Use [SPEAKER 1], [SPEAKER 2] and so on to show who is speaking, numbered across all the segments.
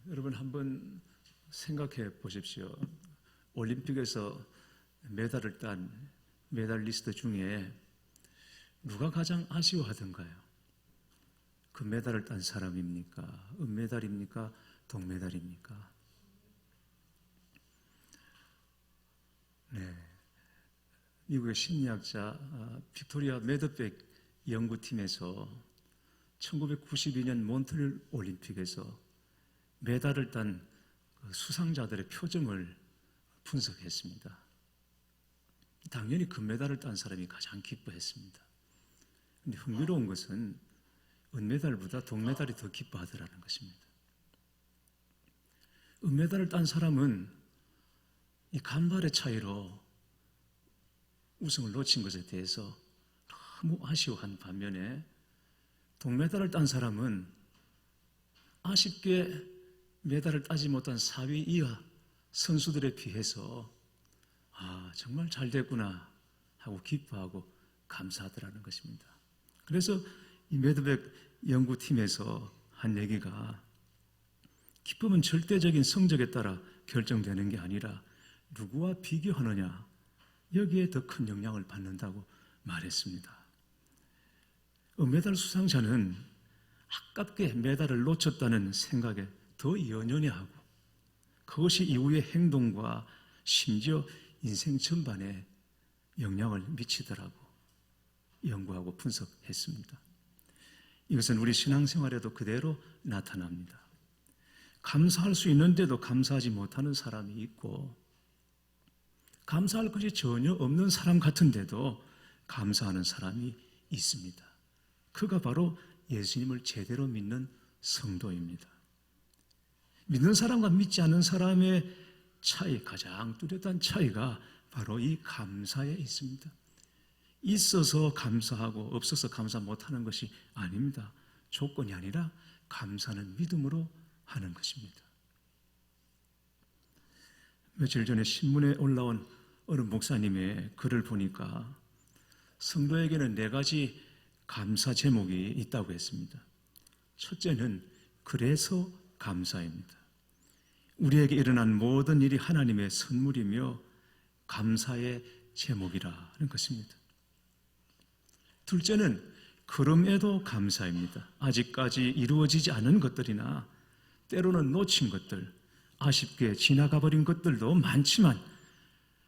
[SPEAKER 1] 여러분 한번 생각해 보십시오. 올림픽에서 메달을 딴 메달리스트 중에 누가 가장 아쉬워하던가요? 그 메달을 딴 사람입니까? 은메달입니까? 동메달입니까? 네. 미국의 심리학자 빅토리아 매드백 연구팀에서 1992년 몬트리올 올림픽에서 메달을 딴 수상자들의 표정을 분석했습니다. 당연히 금메달을 딴 사람이 가장 기뻐했습니다. 그런데 흥미로운 것은 은메달보다 동메달이 더 기뻐하더라는 것입니다. 은메달을 딴 사람은 이 간발의 차이로 우승을 놓친 것에 대해서 너무 아쉬워한 반면에 동메달을 딴 사람은 아쉽게 메달을 따지 못한 4위 이하 선수들에 비해서 정말 잘 됐구나 하고 기뻐하고 감사하더라는 것입니다. 그래서 이 매드백 연구팀에서 한 얘기가 기쁨은 절대적인 성적에 따라 결정되는 게 아니라 누구와 비교하느냐 여기에 더 큰 영향을 받는다고 말했습니다. 은메달 수상자는 아깝게 메달을 놓쳤다는 생각에 더 연연해하고 그것이 이후의 행동과 심지어 인생 전반에 영향을 미치더라고 연구하고 분석했습니다. 이것은 우리 신앙생활에도 그대로 나타납니다. 감사할 수 있는데도 감사하지 못하는 사람이 있고 감사할 것이 전혀 없는 사람 같은데도 감사하는 사람이 있습니다. 그가 바로 예수님을 제대로 믿는 성도입니다. 믿는 사람과 믿지 않는 사람의 차이, 가장 뚜렷한 차이가 바로 이 감사에 있습니다. 있어서 감사하고 없어서 감사 못하는 것이 아닙니다. 조건이 아니라 감사는 믿음으로 하는 것입니다. 며칠 전에 신문에 올라온 어느 목사님의 글을 보니까 성도에게는 4가지 감사 제목이 있다고 했습니다. 첫째는 그래서 감사입니다. 우리에게 일어난 모든 일이 하나님의 선물이며 감사의 제목이라는 것입니다. 둘째는 그럼에도 감사입니다. 아직까지 이루어지지 않은 것들이나 때로는 놓친 것들, 아쉽게 지나가 버린 것들도 많지만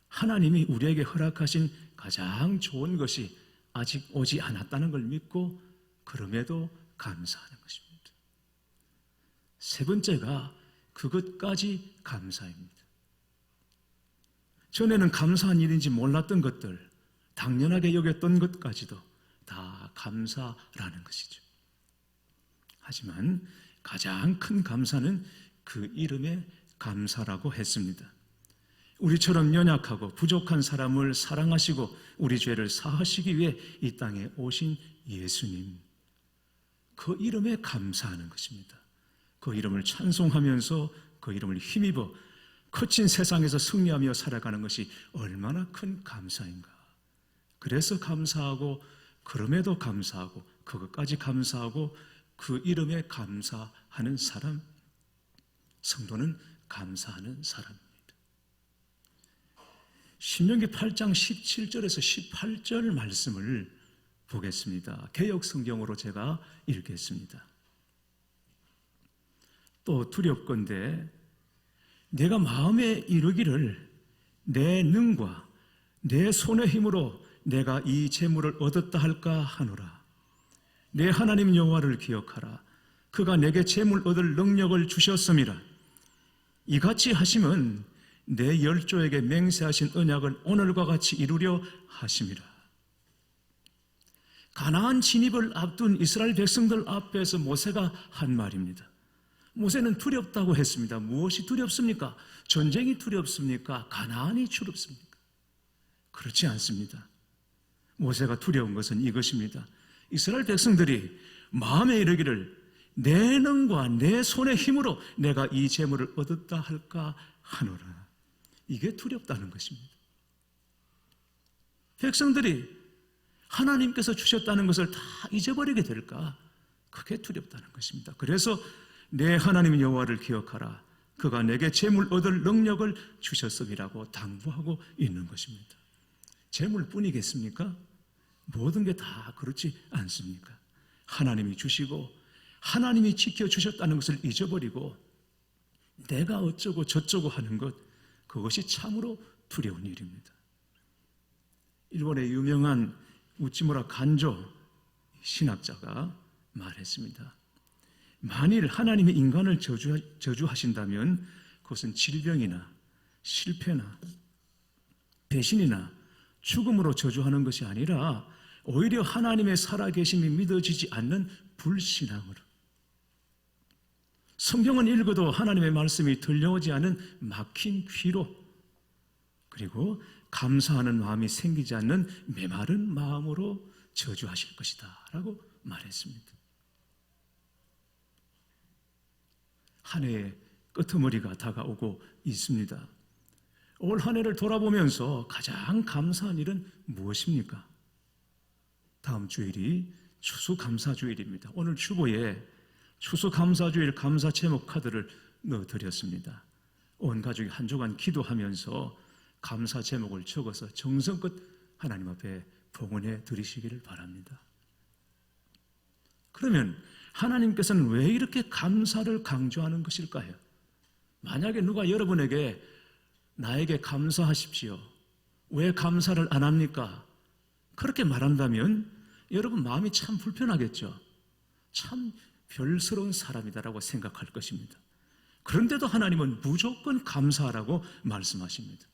[SPEAKER 1] 하나님이 우리에게 허락하신 가장 좋은 것이 아직 오지 않았다는 걸 믿고 그럼에도 감사하는 것입니다. 세 번째가 그것까지 감사입니다. 전에는 감사한 일인지 몰랐던 것들, 당연하게 여겼던 것까지도 다 감사라는 것이죠. 하지만 가장 큰 감사는 그 이름에 감사라고 했습니다. 우리처럼 연약하고 부족한 사람을 사랑하시고 우리 죄를 사하시기 위해 이 땅에 오신 예수님, 그 이름에 감사하는 것입니다. 그 이름을 찬송하면서 그 이름을 힘입어 거친 세상에서 승리하며 살아가는 것이 얼마나 큰 감사인가. 그래서 감사하고 그럼에도 감사하고 그것까지 감사하고 그 이름에 감사하는 사람, 성도는 감사하는 사람입니다. 신명기 8장 17절에서 18절 말씀을 보겠습니다. 개역 성경으로 제가 읽겠습니다. 또 두렵건대 내가 마음에 이르기를 내 능과 내 손의 힘으로 내가 이 재물을 얻었다 할까 하노라. 내 하나님 여호와를 기억하라. 그가 내게 재물 얻을 능력을 주셨음이라. 이같이 하시면 내 열조에게 맹세하신 언약을 오늘과 같이 이루려 하심이라. 가나안 진입을 앞둔 이스라엘 백성들 앞에서 모세가 한 말입니다. 모세는 두렵다고 했습니다. 무엇이 두렵습니까? 전쟁이 두렵습니까? 가나안이 두렵습니까? 그렇지 않습니다. 모세가 두려운 것은 이것입니다. 이스라엘 백성들이 마음에 이르기를 내 능과 내 손의 힘으로 내가 이 재물을 얻었다 할까 하노라. 이게 두렵다는 것입니다. 백성들이 하나님께서 주셨다는 것을 다 잊어버리게 될까? 그게 두렵다는 것입니다. 그래서 내 하나님 여호와를 기억하라. 그가 내게 재물 얻을 능력을 주셨음이라고 당부하고 있는 것입니다. 재물뿐이겠습니까? 모든 게 다 그렇지 않습니까? 하나님이 주시고 하나님이 지켜주셨다는 것을 잊어버리고 내가 어쩌고 저쩌고 하는 것, 그것이 참으로 두려운 일입니다. 일본의 유명한 우치무라 간조 신학자가 말했습니다. 만일 하나님이 인간을 저주하신다면 그것은 질병이나 실패나 배신이나 죽음으로 저주하는 것이 아니라 오히려 하나님의 살아계심이 믿어지지 않는 불신앙으로, 성경은 읽어도 하나님의 말씀이 들려오지 않은 막힌 귀로, 그리고 감사하는 마음이 생기지 않는 메마른 마음으로 저주하실 것이다 라고 말했습니다. 한 해의 끄트머리가 다가오고 있습니다. 올 한 해를 돌아보면서 가장 감사한 일은 무엇입니까? 다음 주일이 추수감사주일입니다. 오늘 주보에 추수감사주일 감사 제목 카드를 넣어드렸습니다. 온 가족이 한 주간 기도하면서 감사 제목을 적어서 정성껏 하나님 앞에 봉헌해 드리시기를 바랍니다. 그러면 하나님께서는 왜 이렇게 감사를 강조하는 것일까요? 만약에 누가 여러분에게 나에게 감사하십시오, 왜 감사를 안 합니까? 그렇게 말한다면 여러분 마음이 참 불편하겠죠. 참 별스러운 사람이다라고 생각할 것입니다. 그런데도 하나님은 무조건 감사하라고 말씀하십니다.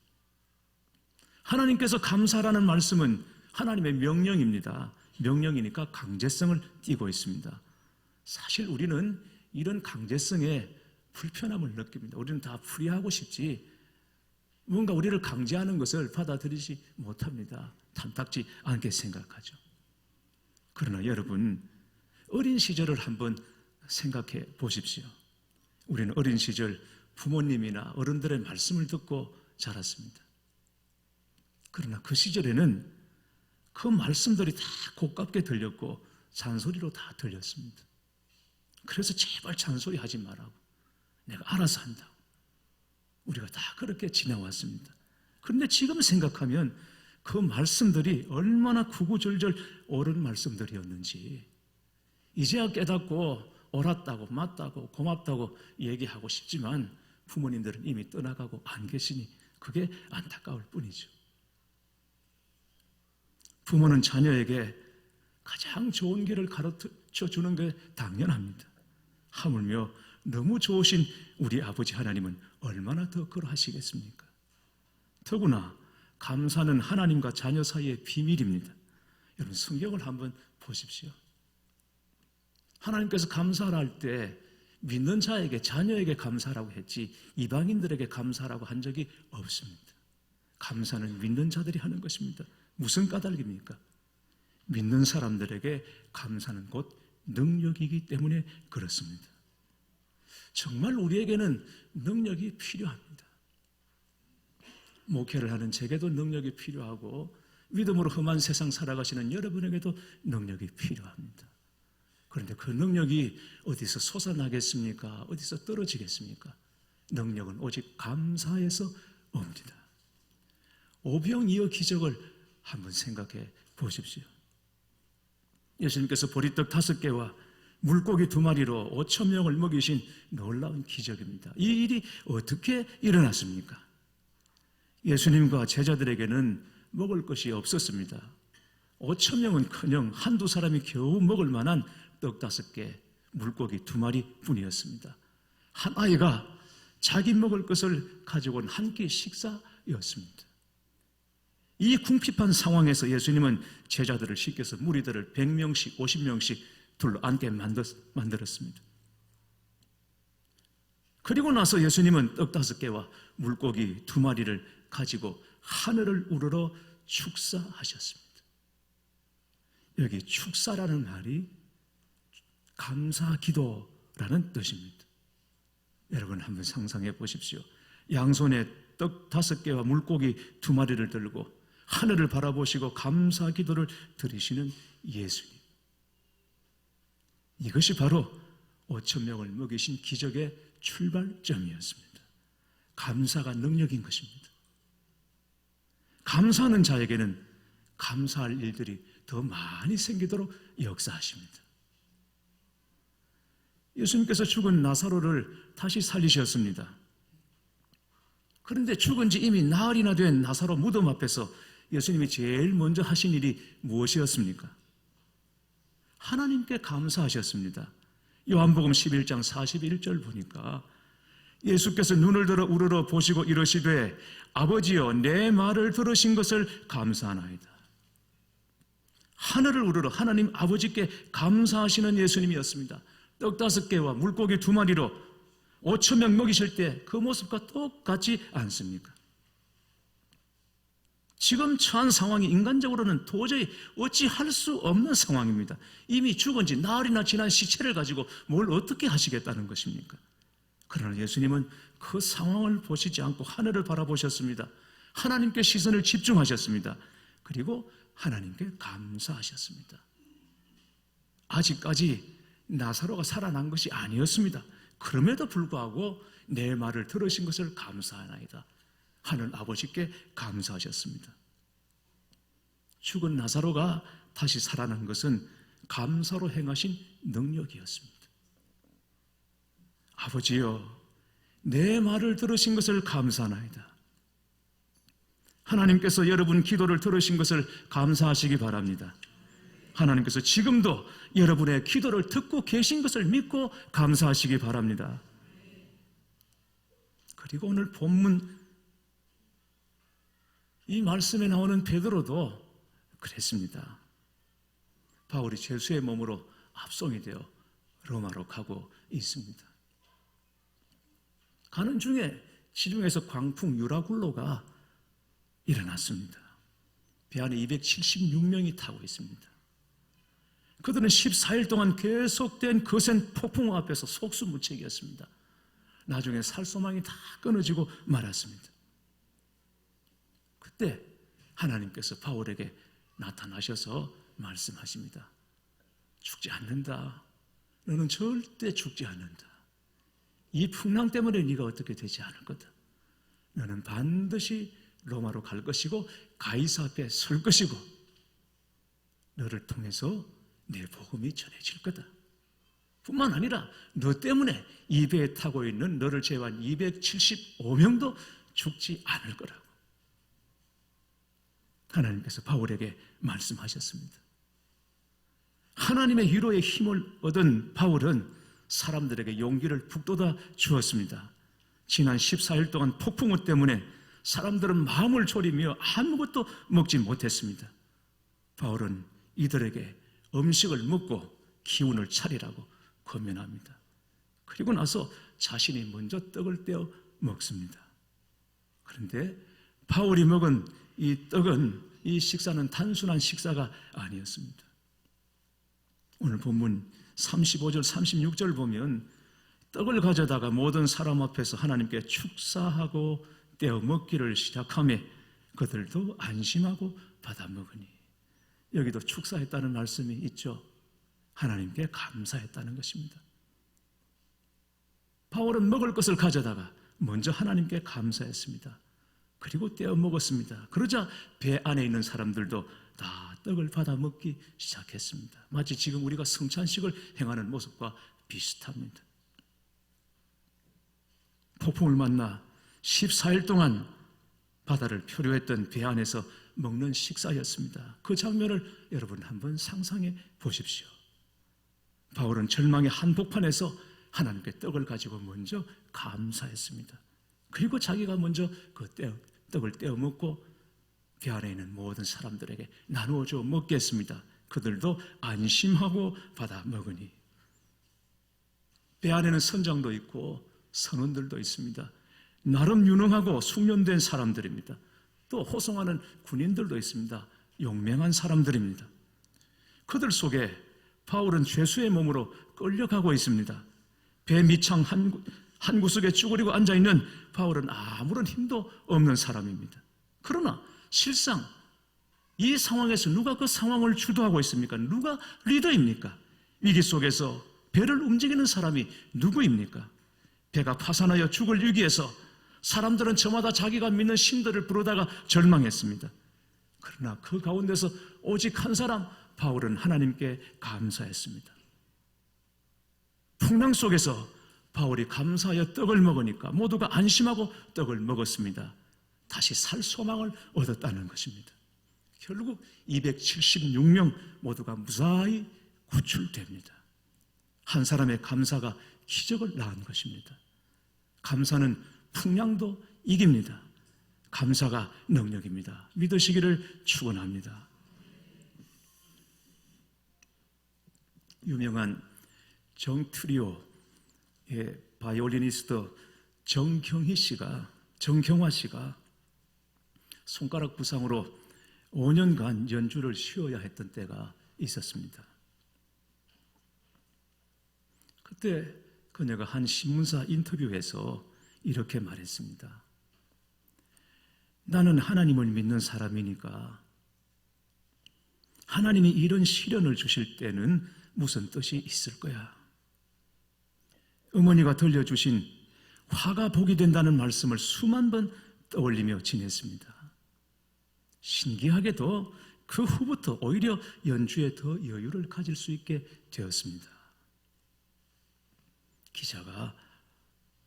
[SPEAKER 1] 하나님께서 감사라는 말씀은 하나님의 명령입니다. 명령이니까 강제성을 띠고 있습니다. 사실 우리는 이런 강제성에 불편함을 느낍니다. 우리는 다 풀이하고 싶지 뭔가 우리를 강제하는 것을 받아들이지 못합니다. 탐탁지 않게 생각하죠. 그러나 여러분, 어린 시절을 한번 생각해 보십시오. 우리는 어린 시절 부모님이나 어른들의 말씀을 듣고 자랐습니다. 그러나 그 시절에는 그 말씀들이 다 고깝게 들렸고 잔소리로 다 들렸습니다. 그래서 제발 잔소리 하지 말라고, 내가 알아서 한다고, 우리가 다 그렇게 지나왔습니다. 그런데 지금 생각하면 그 말씀들이 얼마나 구구절절 옳은 말씀들이었는지 이제야 깨닫고 옳았다고 맞다고 고맙다고 얘기하고 싶지만 부모님들은 이미 떠나가고 안 계시니 그게 안타까울 뿐이죠. 부모는 자녀에게 가장 좋은 길을 가르쳐 주는 게 당연합니다. 하물며 너무 좋으신 우리 아버지 하나님은 얼마나 더 그러하시겠습니까? 더구나 감사는 하나님과 자녀 사이의 비밀입니다. 여러분 성경을 한번 보십시오. 하나님께서 감사를 할 때 믿는 자에게, 자녀에게 감사라고 했지 이방인들에게 감사라고 한 적이 없습니다. 감사는 믿는 자들이 하는 것입니다. 무슨 까닭입니까? 믿는 사람들에게 감사는 곧 능력이기 때문에 그렇습니다. 정말 우리에게는 능력이 필요합니다. 목회를 하는 제게도 능력이 필요하고 믿음으로 험한 세상 살아가시는 여러분에게도 능력이 필요합니다. 그런데 그 능력이 어디서 솟아나겠습니까? 어디서 떨어지겠습니까? 능력은 오직 감사에서 옵니다. 오병이어 기적을 한번 생각해 보십시오. 예수님께서 보리떡 5개와 물고기 2마리로 5,000명을 먹이신 놀라운 기적입니다. 이 일이 어떻게 일어났습니까? 예수님과 제자들에게는 먹을 것이 없었습니다. 5,000명은커녕 한두 사람이 겨우 먹을 만한 떡 5개, 물고기 2마리 뿐이었습니다. 한 아이가 자기 먹을 것을 가지고 온 한 끼 식사였습니다. 이 궁핍한 상황에서 예수님은 제자들을 시켜서 무리들을 100명씩 50명씩 둘러 앉게 만들었습니다. 그리고 나서 예수님은 떡 5개와 물고기 2마리를 가지고 하늘을 우러러 축사하셨습니다. 여기 축사라는 말이 감사 기도라는 뜻입니다. 여러분 한번 상상해 보십시오. 양손에 떡 5개와 물고기 2마리를 들고 하늘을 바라보시고 감사 기도를 드리시는 예수님. 이것이 바로 5천 명을 먹이신 기적의 출발점이었습니다. 감사가 능력인 것입니다. 감사하는 자에게는 감사할 일들이 더 많이 생기도록 역사하십니다. 예수님께서 죽은 나사로를 다시 살리셨습니다. 그런데 죽은 지 이미 나흘이나 된 나사로 무덤 앞에서 예수님이 제일 먼저 하신 일이 무엇이었습니까? 하나님께 감사하셨습니다. 요한복음 11장 41절 보니까 예수께서 눈을 들어 우러러 보시고 이르시되 아버지여 내 말을 들으신 것을 감사하나이다. 하늘을 우러러 하나님 아버지께 감사하시는 예수님이었습니다. 떡 5개와 물고기 2마리로 5천 명 먹이실 때 그 모습과 똑같지 않습니까? 지금 처한 상황이 인간적으로는 도저히 어찌할 수 없는 상황입니다. 이미 죽은 지 나흘이나 지난 시체를 가지고 뭘 어떻게 하시겠다는 것입니까? 그러나 예수님은 그 상황을 보시지 않고 하늘을 바라보셨습니다. 하나님께 시선을 집중하셨습니다. 그리고 하나님께 감사하셨습니다. 아직까지 나사로가 살아난 것이 아니었습니다. 그럼에도 불구하고 내 말을 들으신 것을 감사하나이다. 하늘 아버지께 감사하셨습니다. 죽은 나사로가 다시 살아난 것은 감사로 행하신 능력이었습니다. 아버지여, 내 말을 들으신 것을 감사하나이다. 하나님께서 여러분 기도를 들으신 것을 감사하시기 바랍니다. 하나님께서 지금도 여러분의 기도를 듣고 계신 것을 믿고 감사하시기 바랍니다. 그리고 오늘 본문 이 말씀에 나오는 베드로도 그랬습니다. 바울이 죄수의 몸으로 압송이 되어 로마로 가고 있습니다. 가는 중에 지중해에서 광풍 유라굴로가 일어났습니다. 배 안에 276명이 타고 있습니다. 그들은 14일 동안 계속된 거센 폭풍 앞에서 속수무책이었습니다. 나중에 살소망이 다 끊어지고 말았습니다. 그때 하나님께서 바울에게 나타나셔서 말씀하십니다. 죽지 않는다. 너는 절대 죽지 않는다. 이 풍랑 때문에 네가 어떻게 되지 않을 거다. 너는 반드시 로마로 갈 것이고 가이사 앞에 설 것이고 너를 통해서 내 복음이 전해질 거다. 뿐만 아니라 너 때문에 이 배에 타고 있는 너를 제외한 275명도 죽지 않을 거라고 하나님께서 바울에게 말씀하셨습니다. 하나님의 위로의 힘을 얻은 바울은 사람들에게 용기를 북돋아 주었습니다. 지난 14일 동안 폭풍우 때문에 사람들은 마음을 졸이며 아무것도 먹지 못했습니다. 바울은 이들에게 음식을 먹고 기운을 차리라고 권면합니다. 그리고 나서 자신이 먼저 떡을 떼어 먹습니다. 그런데 바울이 먹은 이 떡은, 이 식사는 단순한 식사가 아니었습니다. 오늘 본문 35절 36절 보면 떡을 가져다가 모든 사람 앞에서 하나님께 축사하고 떼어 먹기를 시작하며 그들도 안심하고 받아 먹으니, 여기도 축사했다는 말씀이 있죠. 하나님께 감사했다는 것입니다. 바울은 먹을 것을 가져다가 먼저 하나님께 감사했습니다. 그리고 떼어 먹었습니다. 그러자 배 안에 있는 사람들도 다 떡을 받아 먹기 시작했습니다. 마치 지금 우리가 성찬식을 행하는 모습과 비슷합니다. 폭풍을 만나 14일 동안 바다를 표류했던 배 안에서 먹는 식사였습니다. 그 장면을 여러분 한번 상상해 보십시오. 바울은 절망의 한복판에서 하나님께 떡을 가지고 먼저 감사했습니다. 그리고 자기가 먼저 그 떡을 떼어 먹고 배 안에 있는 모든 사람들에게 나누어줘 먹겠습니다. 그들도 안심하고 받아 먹으니. 배 안에는 선장도 있고 선원들도 있습니다. 나름 유능하고 숙련된 사람들입니다. 또 호송하는 군인들도 있습니다. 용맹한 사람들입니다. 그들 속에 바울은 죄수의 몸으로 끌려가고 있습니다. 배 밑창 한 구석에 쭈그리고 앉아있는 바울은 아무런 힘도 없는 사람입니다. 그러나 실상 이 상황에서 누가 그 상황을 주도하고 있습니까? 누가 리더입니까? 위기 속에서 배를 움직이는 사람이 누구입니까? 배가 파산하여 죽을 위기에서 사람들은 저마다 자기가 믿는 신들을 부르다가 절망했습니다. 그러나 그 가운데서 오직 한 사람, 바울은 하나님께 감사했습니다. 풍랑 속에서 바울이 감사하여 떡을 먹으니까 모두가 안심하고 떡을 먹었습니다. 다시 살 소망을 얻었다는 것입니다. 결국 276명 모두가 무사히 구출됩니다. 한 사람의 감사가 기적을 낳은 것입니다. 감사는 풍랑도 이깁니다. 감사가 능력입니다. 믿으시기를 축원합니다. 유명한 정트리오의 바이올리니스트 정경화 씨가 손가락 부상으로 5년간 연주를 쉬어야 했던 때가 있었습니다. 그때 그녀가 한 신문사 인터뷰에서 이렇게 말했습니다. 나는 하나님을 믿는 사람이니까 하나님이 이런 시련을 주실 때는 무슨 뜻이 있을 거야. 어머니가 들려주신 화가 복이 된다는 말씀을 수만 번 떠올리며 지냈습니다. 신기하게도 그 후부터 오히려 연주에 더 여유를 가질 수 있게 되었습니다. 기자가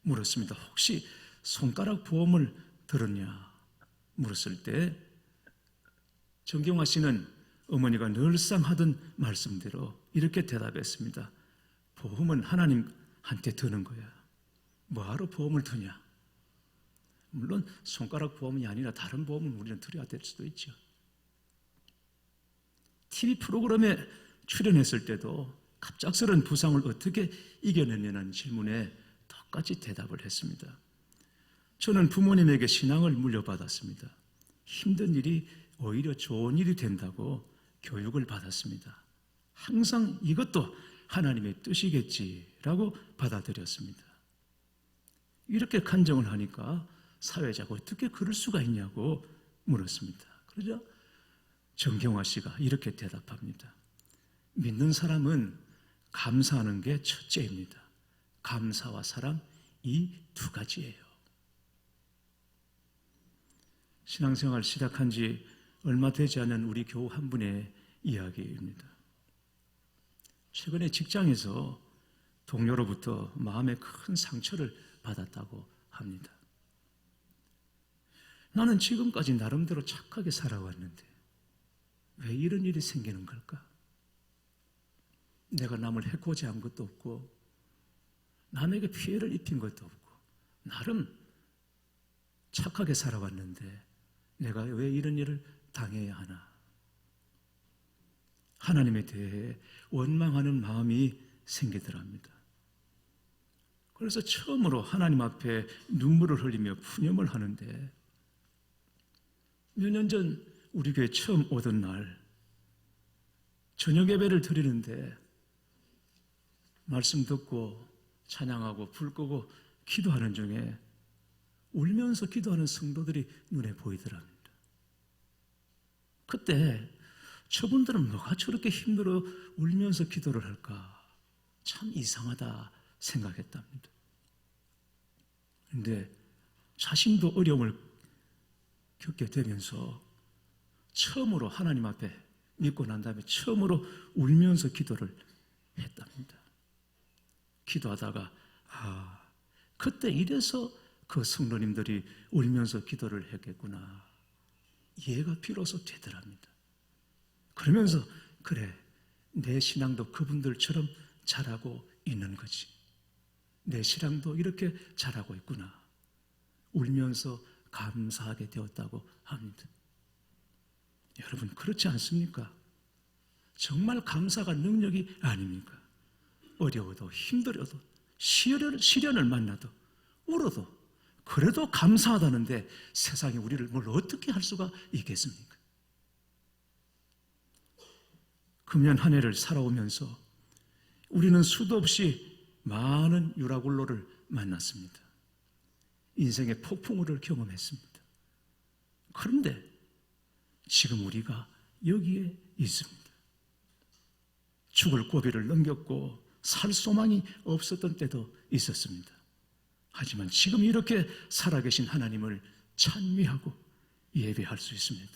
[SPEAKER 1] 물었습니다. 혹시 손가락 보험을 들었냐? 물었을 때 정경화 씨는 어머니가 늘상 하던 말씀대로 이렇게 대답했습니다. 보험은 하나님한테 드는 거야. 뭐하러 보험을 드냐? 물론 손가락 보험이 아니라 다른 보험은 우리는 드려야 될 수도 있죠. TV 프로그램에 출연했을 때도 갑작스런 부상을 어떻게 이겨내냐는 질문에 똑같이 대답을 했습니다. 저는 부모님에게 신앙을 물려받았습니다. 힘든 일이 오히려 좋은 일이 된다고 교육을 받았습니다. 항상 이것도 하나님의 뜻이겠지라고 받아들였습니다. 이렇게 간증을 하니까 사회자가 어떻게 그럴 수가 있냐고 물었습니다. 그러자 정경화 씨가 이렇게 대답합니다. 믿는 사람은 감사하는 게 첫째입니다. 감사와 사랑, 이 두 가지예요. 신앙생활 시작한 지 얼마 되지 않은 우리 교우 한 분의 이야기입니다. 최근에 직장에서 동료로부터 마음에 큰 상처를 받았다고 합니다. 나는 지금까지 나름대로 착하게 살아왔는데 왜 이런 일이 생기는 걸까? 내가 남을 해코지 한 것도 없고 남에게 피해를 입힌 것도 없고 나름 착하게 살아왔는데 내가 왜 이런 일을 당해야 하나? 하나님에 대해 원망하는 마음이 생기더랍니다. 그래서 처음으로 하나님 앞에 눈물을 흘리며 푸념을 하는데 몇 년 전 우리 교회 처음 오던 날 저녁 예배를 드리는데 말씀 듣고 찬양하고 불 끄고 기도하는 중에 울면서 기도하는 성도들이 눈에 보이더랍니다. 그때 저분들은 뭐가 저렇게 힘들어 울면서 기도를 할까? 참 이상하다 생각했답니다. 그런데 자신도 어려움을 겪게 되면서 처음으로 하나님 앞에 믿고 난 다음에 처음으로 울면서 기도를 했답니다. 기도하다가 그때 이래서 그 성도님들이 울면서 기도를 했겠구나. 이해가 비로소 되더랍니다. 그러면서 그래, 내 신앙도 그분들처럼 자라고 있는 거지. 내 신앙도 이렇게 자라고 있구나. 울면서 감사하게 되었다고 합니다. 여러분 그렇지 않습니까? 정말 감사가 능력이 아닙니까? 어려워도 힘들어도 시련을 만나도 울어도 그래도 감사하다는데 세상이 우리를 뭘 어떻게 할 수가 있겠습니까? 금년 한 해를 살아오면서 우리는 수도 없이 많은 유라굴로를 만났습니다. 인생의 폭풍우를 경험했습니다. 그런데 지금 우리가 여기에 있습니다. 죽을 고비를 넘겼고 살 소망이 없었던 때도 있었습니다. 하지만 지금 이렇게 살아계신 하나님을 찬미하고 예배할 수 있습니다.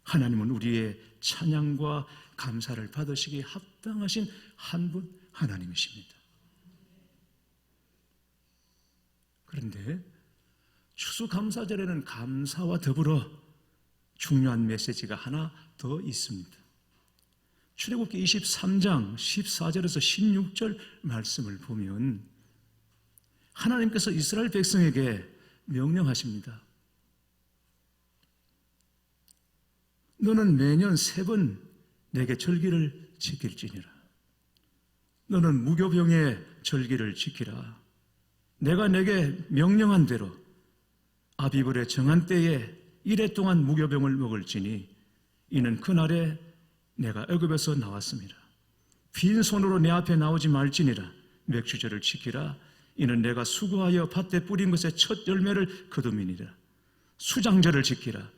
[SPEAKER 1] 하나님은 우리의 찬양과 감사를 받으시기에 합당하신 한 분 하나님이십니다. 그런데 추수감사절에는 감사와 더불어 중요한 메시지가 하나 더 있습니다. 출애굽기 23장 14절에서 16절 말씀을 보면 하나님께서 이스라엘 백성에게 명령하십니다. 너는 매년 3번 내게 절기를 지킬지니라. 너는 무교병의 절기를 지키라. 내가 내게 명령한 대로 아비벌의 정한 때에 1해 동안 무교병을 먹을지니 이는 그날에 내가 애굽에서 나왔습니다. 빈손으로 내 앞에 나오지 말지니라. 맥주절을 지키라. 이는 내가 수고하여 밭에 뿌린 것의 첫 열매를 거둠이니라. 수장절을 지키라.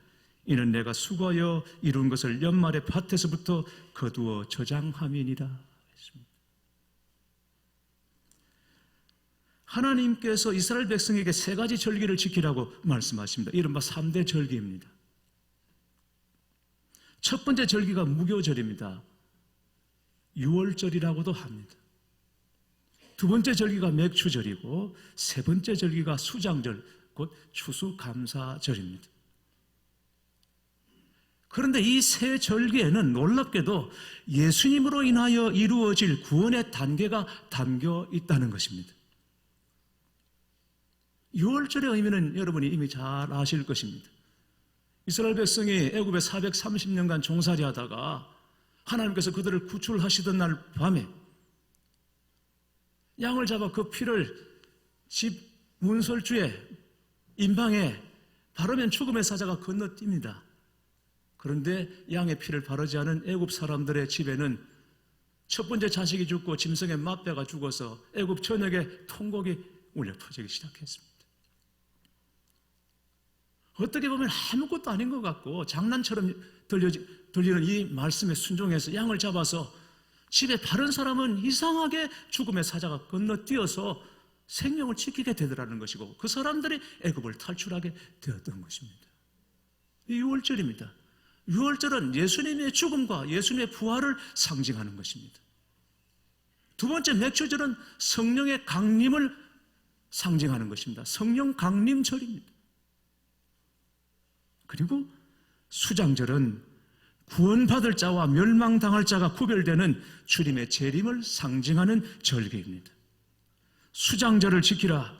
[SPEAKER 1] 이는 내가 수고하여 이룬 것을 연말에 밭에서부터 거두어 저장함이니라. 하나님께서 이스라엘 백성에게 3가지 절기를 지키라고 말씀하십니다. 이른바 3대 절기입니다. 첫 번째 절기가 무교절입니다. 유월절이라고도 합니다. 두 번째 절기가 맥추절이고 세 번째 절기가 수장절, 곧 추수감사절입니다. 그런데 이 세 절기에는 놀랍게도 예수님으로 인하여 이루어질 구원의 단계가 담겨 있다는 것입니다. 유월절의 의미는 여러분이 이미 잘 아실 것입니다. 이스라엘 백성이 애굽에 430년간 종살이하다가 하나님께서 그들을 구출하시던 날 밤에 양을 잡아 그 피를 집 문설주에 임방에 바르면 죽음의 사자가 건너뜁니다. 그런데 양의 피를 바르지 않은 애굽 사람들의 집에는 첫 번째 자식이 죽고 짐승의 맞배가 죽어서 애굽 전역에 통곡이 울려 퍼지기 시작했습니다. 어떻게 보면 아무것도 아닌 것 같고 장난처럼 들리는 이 말씀에 순종해서 양을 잡아서 집에 바른 사람은 이상하게 죽음의 사자가 건너뛰어서 생명을 지키게 되더라는 것이고 그 사람들이 애굽을 탈출하게 되었던 것입니다. 이 유월절입니다. 유월절은 예수님의 죽음과 예수님의 부활을 상징하는 것입니다. 두 번째 맥주절은 성령의 강림을 상징하는 것입니다. 성령 강림절입니다. 그리고 수장절은 구원받을 자와 멸망당할 자가 구별되는 주님의 재림을 상징하는 절기입니다. 수장절을 지키라.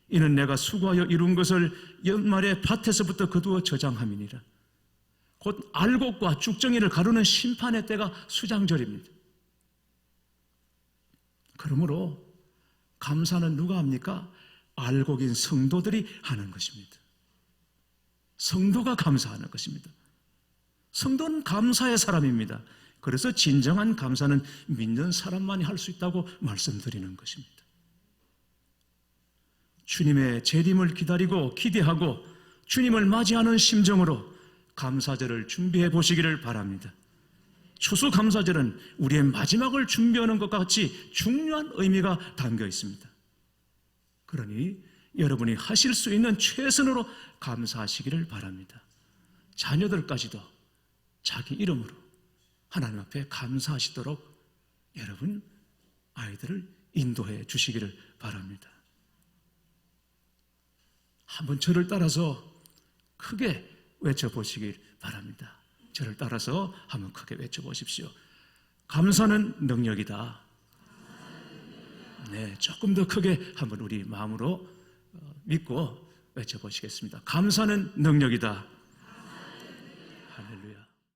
[SPEAKER 1] 이는 내가 수고하여 이룬 것을 연말에 밭에서부터 거두어 저장함이니라. 곧 알곡과 쭉정이를 가르는 심판의 때가 수장절입니다. 그러므로 감사는 누가 합니까? 알곡인 성도들이 하는 것입니다. 성도가 감사하는 것입니다. 성도는 감사의 사람입니다. 그래서 진정한 감사는 믿는 사람만이 할 수 있다고 말씀드리는 것입니다. 주님의 재림을 기다리고 기대하고 주님을 맞이하는 심정으로 감사절을 준비해 보시기를 바랍니다. 추수감사절은 우리의 마지막을 준비하는 것과 같이 중요한 의미가 담겨 있습니다. 그러니 여러분이 하실 수 있는 최선으로 감사하시기를 바랍니다. 자녀들까지도 자기 이름으로 하나님 앞에 감사하시도록 여러분 아이들을 인도해 주시기를 바랍니다. 한번 저를 따라서 크게 외쳐보시길 바랍니다. 저를 따라서 한번 크게 외쳐보십시오. 감사는 능력이다. 네, 조금 더 크게 한번 우리 마음으로 믿고 외쳐보시겠습니다. 감사는 능력이다.